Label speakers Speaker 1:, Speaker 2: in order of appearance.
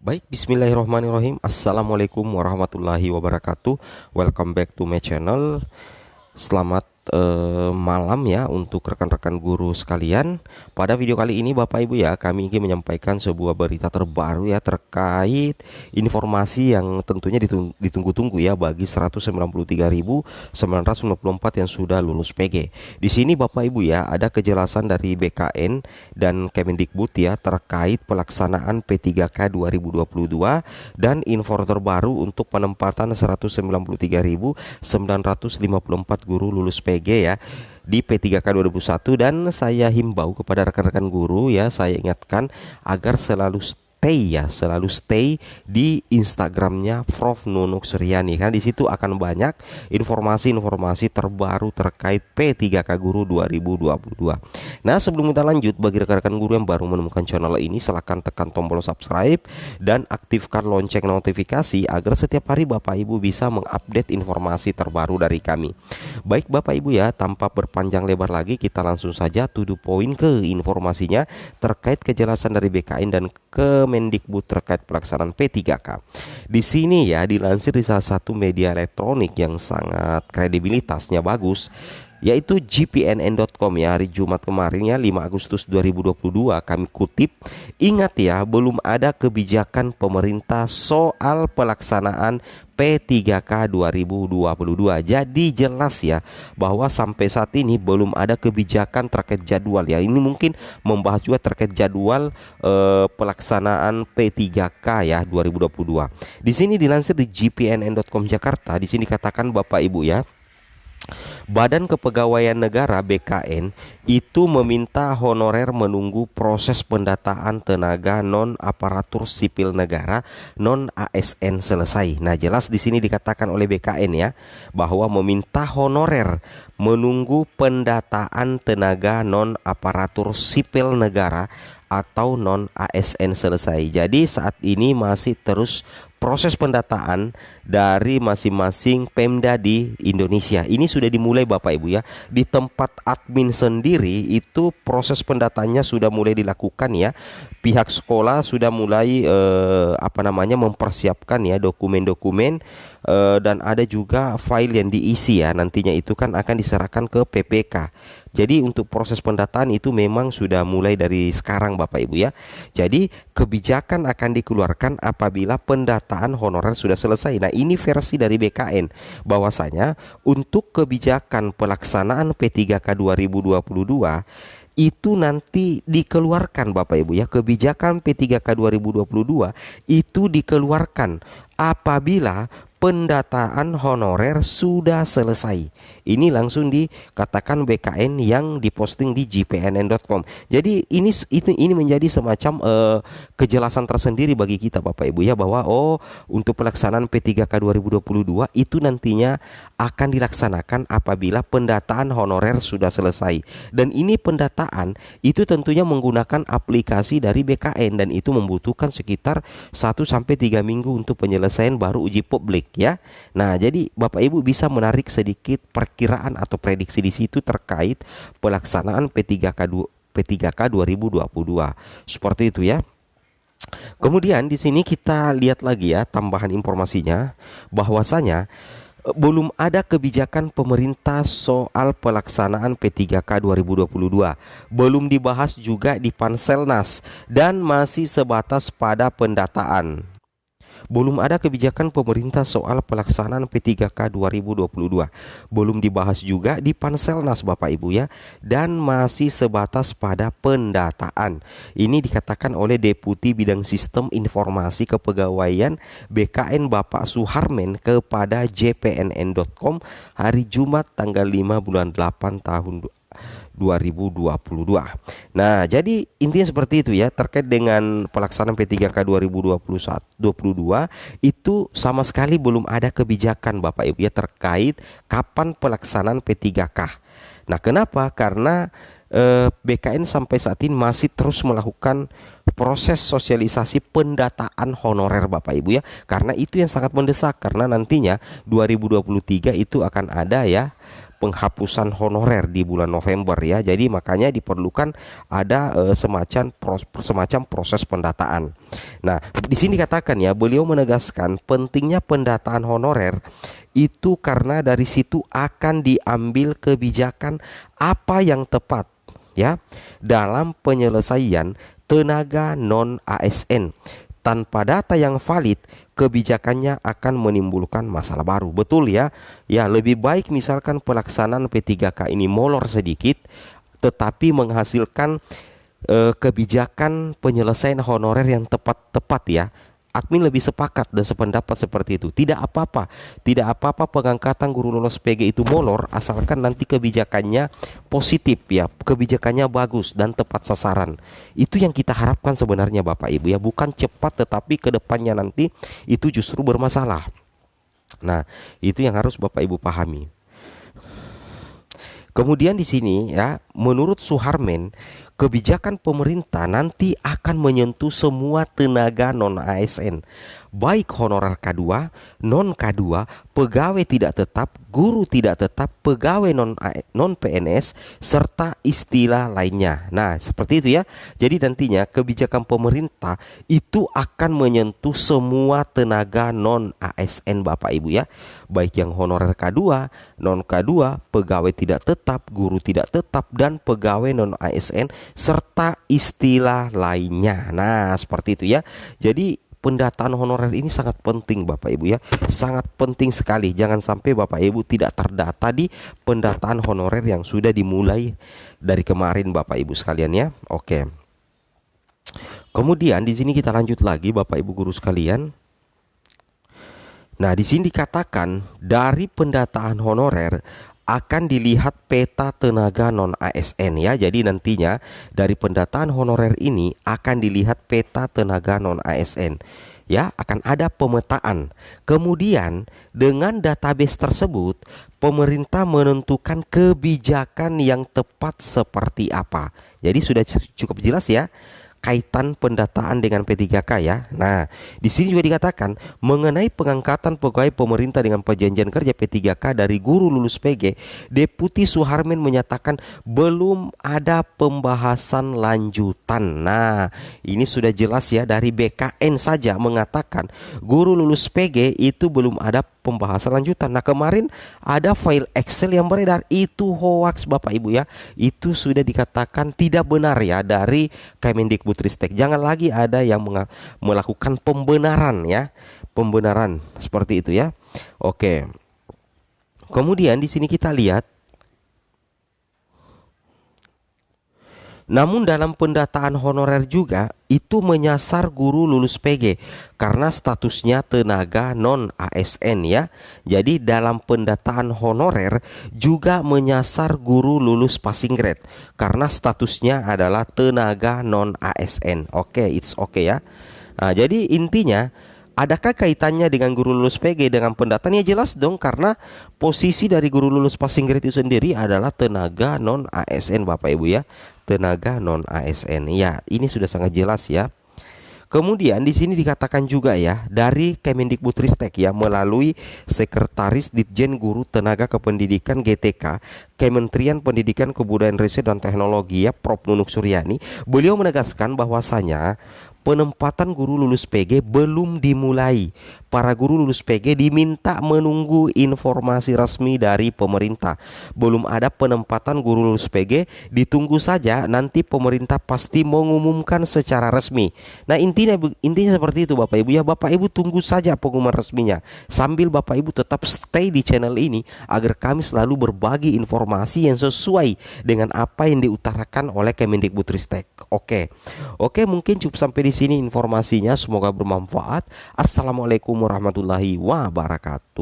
Speaker 1: Baik, bismillahirrahmanirrahim. Assalamualaikum warahmatullahi wabarakatuh. Welcome back to my channel. Selamat malam ya untuk rekan-rekan guru sekalian. Pada video kali ini Bapak Ibu ya, kami ingin menyampaikan sebuah berita terbaru ya terkait informasi yang tentunya ditunggu-tunggu ya bagi 193.994 yang sudah lulus PG. Di sini Bapak Ibu ya, ada kejelasan dari BKN dan Kemendikbud ya terkait pelaksanaan P3K 2022 dan info terbaru untuk penempatan 193.954 guru lulus PG ya di P3K 2001. Dan saya himbau kepada rekan-rekan guru ya, saya ingatkan agar selalu stay di Instagramnya Prof Nunuk Suryani, karena di situ akan banyak informasi-informasi terbaru terkait P3K Guru 2022. Nah, sebelum kita lanjut, bagi rekan-rekan guru yang baru menemukan channel ini, silahkan tekan tombol subscribe dan aktifkan lonceng notifikasi agar setiap hari Bapak Ibu bisa mengupdate informasi terbaru dari kami. Baik Bapak Ibu ya, tanpa berpanjang lebar lagi, kita langsung saja to the point ke informasinya terkait kejelasan dari BKN dan Kemendikbud terkait pelaksanaan P3K. Di sini ya, dilansir di salah satu media elektronik yang sangat kredibilitasnya bagus, yaitu gpnn.com ya, hari Jumat kemarin ya 5 Agustus 2022. Kami kutip, ingat ya, belum ada kebijakan pemerintah soal pelaksanaan P3K 2022. Jadi jelas ya bahwa sampai saat ini belum ada kebijakan terkait jadwal ya. Ini mungkin membahas juga terkait jadwal pelaksanaan P3K ya 2022. Di sini dilansir di gpnn.com Jakarta. Di sini katakan Bapak Ibu ya, Badan Kepegawaian Negara BKN itu meminta honorer menunggu proses pendataan tenaga non aparatur sipil negara non ASN selesai. Nah, jelas di sini dikatakan oleh BKN ya bahwa meminta honorer menunggu pendataan tenaga non aparatur sipil negara atau non ASN selesai. Jadi saat ini masih terus proses pendataan dari masing-masing Pemda di Indonesia. Ini sudah dimulai Bapak Ibu ya. Di tempat admin sendiri itu proses pendataannya sudah mulai dilakukan ya. Pihak sekolah sudah mulai mempersiapkan ya dokumen-dokumen, dan ada juga file yang diisi ya. Nantinya itu kan akan diserahkan ke PPK. Jadi untuk proses pendataan itu memang sudah mulai dari sekarang Bapak Ibu ya. Jadi kebijakan akan dikeluarkan apabila pendataan honorer sudah selesai. Nah, ini versi dari BKN bahwasanya untuk kebijakan pelaksanaan P3K 2022 itu nanti dikeluarkan Bapak Ibu ya. Kebijakan P3K 2022 itu dikeluarkan apabila pendataan honorer sudah selesai. Ini langsung dikatakan BKN yang diposting di gpnn.com. Jadi ini menjadi semacam kejelasan tersendiri bagi kita Bapak Ibu ya, bahwa untuk pelaksanaan P3K 2022 itu nantinya akan dilaksanakan apabila pendataan honorer sudah selesai. Dan ini pendataan itu tentunya menggunakan aplikasi dari BKN, dan itu membutuhkan sekitar 1-3 minggu untuk penyelesaian baru uji publik ya. Nah, jadi Bapak Ibu bisa menarik sedikit perkiraan atau prediksi di situ terkait pelaksanaan P3K 2022. Seperti itu ya. Kemudian di sini kita lihat lagi ya tambahan informasinya, bahwasanya belum ada kebijakan pemerintah soal pelaksanaan P3K 2022. Belum dibahas juga di Panselnas dan masih sebatas pada pendataan. Belum ada kebijakan pemerintah soal pelaksanaan P3K 2022. Belum dibahas juga di Panselnas Bapak Ibu ya, dan masih sebatas pada pendataan. Ini dikatakan oleh Deputi Bidang Sistem Informasi Kepegawaian BKN Bapak Suharmen kepada jpnn.com hari Jumat tanggal 5 bulan 8 tahun 2022. Nah, jadi intinya seperti itu ya terkait dengan pelaksanaan P3K 2022 itu sama sekali belum ada kebijakan Bapak Ibu ya terkait kapan pelaksanaan P3K. Nah, kenapa? Karena BKN sampai saat ini masih terus melakukan proses sosialisasi pendataan honorer Bapak Ibu ya, karena itu yang sangat mendesak, karena nantinya 2023 itu akan ada ya penghapusan honorer di bulan November ya. Jadi makanya diperlukan ada semacam proses pendataan. Nah, di sini dikatakan ya, beliau menegaskan pentingnya pendataan honorer itu karena dari situ akan diambil kebijakan apa yang tepat ya dalam penyelesaian tenaga non ASN. Tanpa data yang valid, kebijakannya akan menimbulkan masalah baru. Betul ya? Ya, lebih baik misalkan pelaksanaan P3K ini molor sedikit tetapi menghasilkan kebijakan penyelesaian honorer yang tepat ya. Admin lebih sepakat dan sependapat seperti itu. Tidak apa-apa pengangkatan guru lulus PG itu molor asalkan nanti kebijakannya positif ya, kebijakannya bagus dan tepat sasaran. Itu yang kita harapkan sebenarnya Bapak Ibu ya, bukan cepat tetapi ke depannya nanti itu justru bermasalah. Nah, itu yang harus Bapak Ibu pahami. Kemudian di sini ya, menurut Suharmen, kebijakan pemerintah nanti akan menyentuh semua tenaga non ASN, baik honorer K2, non K2, pegawai tidak tetap, guru tidak tetap, pegawai non PNS, serta istilah lainnya. Nah, seperti itu ya. Jadi nantinya kebijakan pemerintah itu akan menyentuh semua tenaga non ASN Bapak Ibu ya. Baik yang honorer K2, non K2, pegawai tidak tetap, guru tidak tetap, dan pegawai non ASN serta istilah lainnya. Nah, seperti itu ya. Jadi pendataan honorer ini sangat penting Bapak Ibu ya, sangat penting sekali. Jangan sampai Bapak Ibu tidak terdata di pendataan honorer yang sudah dimulai dari kemarin Bapak Ibu sekalian ya. Oke. Kemudian di sini kita lanjut lagi Bapak Ibu guru sekalian. Nah, di sini dikatakan dari pendataan honorer akan dilihat peta tenaga non ASN ya. Jadi nantinya dari pendataan honorer ini akan dilihat peta tenaga non ASN ya, akan ada pemetaan. Kemudian dengan database tersebut pemerintah menentukan kebijakan yang tepat seperti apa. Jadi sudah cukup jelas ya kaitan pendataan dengan P3K ya. Nah, di sini juga dikatakan mengenai pengangkatan pegawai pemerintah dengan perjanjian kerja P3K dari guru lulus PG, Deputi Suharmen menyatakan belum ada pembahasan lanjutan. Nah, ini sudah jelas ya, dari BKN saja mengatakan guru lulus PG itu belum ada pembahasan lanjutan. Nah, kemarin ada file Excel yang beredar, itu hoax Bapak Ibu ya. Itu sudah dikatakan tidak benar ya dari Kemendikbudristek. Jangan lagi ada yang melakukan pembenaran ya. Pembenaran seperti itu ya. Oke. Kemudian di sini kita lihat, namun dalam pendataan honorer juga itu menyasar guru lulus PG karena statusnya tenaga non ASN ya. Jadi dalam pendataan honorer juga menyasar guru lulus passing grade karena statusnya adalah tenaga non ASN. Oke, it's okay ya. Nah, jadi intinya adakah kaitannya dengan guru lulus PG dengan pendataan? Ya jelas dong, karena posisi dari guru lulus passing grade itu sendiri adalah tenaga non ASN Bapak Ibu ya. Tenaga non ASN. Ya, ini sudah sangat jelas ya. Kemudian di sini dikatakan juga ya dari Kemendikbudristek ya, melalui Sekretaris Ditjen Guru Tenaga Kependidikan GTK Kementerian Pendidikan Kebudayaan Riset dan Teknologi ya, Prof Nunuk Suryani, beliau menegaskan bahwasanya penempatan guru lulus PG belum dimulai. Para guru lulus PG diminta menunggu informasi resmi dari pemerintah. Belum ada penempatan guru lulus PG, ditunggu saja, nanti pemerintah pasti mengumumkan secara resmi. Nah, intinya seperti itu Bapak Ibu ya. Bapak Ibu tunggu saja pengumuman resminya, sambil Bapak Ibu tetap stay di channel ini agar kami selalu berbagi informasi yang sesuai dengan apa yang diutarakan oleh Kemendikbudristek. Oke, mungkin cukup sampai di sini informasinya. Semoga bermanfaat. Assalamualaikum warahmatullahi wabarakatuh.